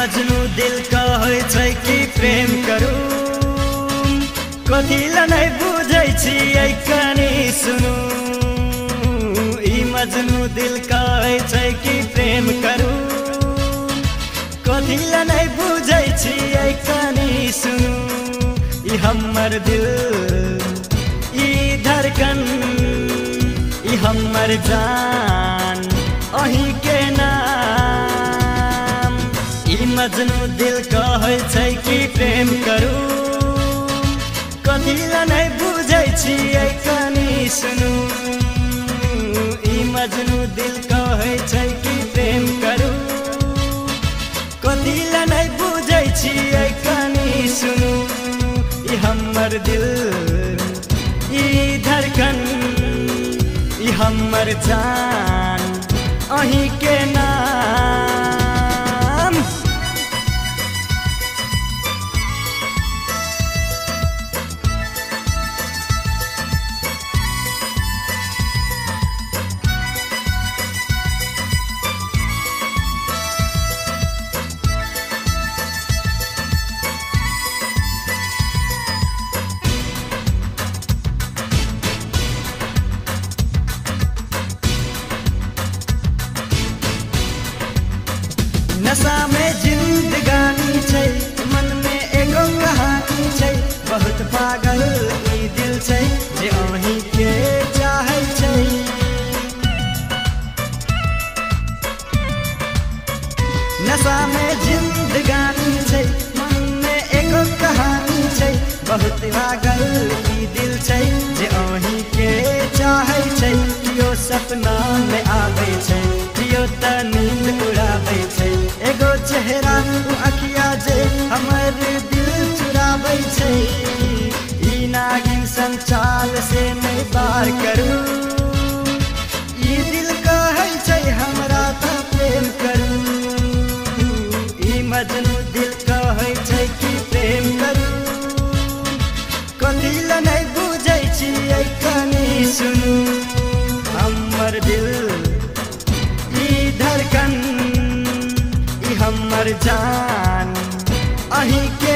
मजनू दिल कहै छै कि प्रेम करू कथिला नै बुझै छियै कनी सुनू ई मजनू दिल कहै छै कि प्रेम करू कथिला नै बुझै छियै कनी सुनू ई हमर दिल ई धड़कन ई हमर जान अही के नाम ई मजनू दिल कहै छै कि प्रेम करू कथिला नै बुझै छियै कनी सुनू ई मजनू दिल कहै छै कि प्रेम करू कथिला नै बुझै छियै कनी सुनू ई हमर दिल ई धड़कन ई हमर जान अही के नाम नशा में जिंदगानी छै मन में एगो कहानी छै बहुत पागल ई दिल छै जे अहीं के चाहै छै नशा में जिंदगानी छै मन में एगो कहानी छै बहुत पागल ई दिल छै जे अहीं के चाहै छै कियो सपना में आबै छै कियो त नींद उड़ाबै छै एगो चेहरा अखिया जे हमर दिल चुराबै छै ई नागिन संचाल से नहीं पार करू ई दिल कहै छै हमरा त प्रेम करू ई मजनू दिल कहै छै कि प्रेम करू कथिला नहीं बुझै छियै कनी सुनू हमर दिल ई धड़कन हमर जान अही के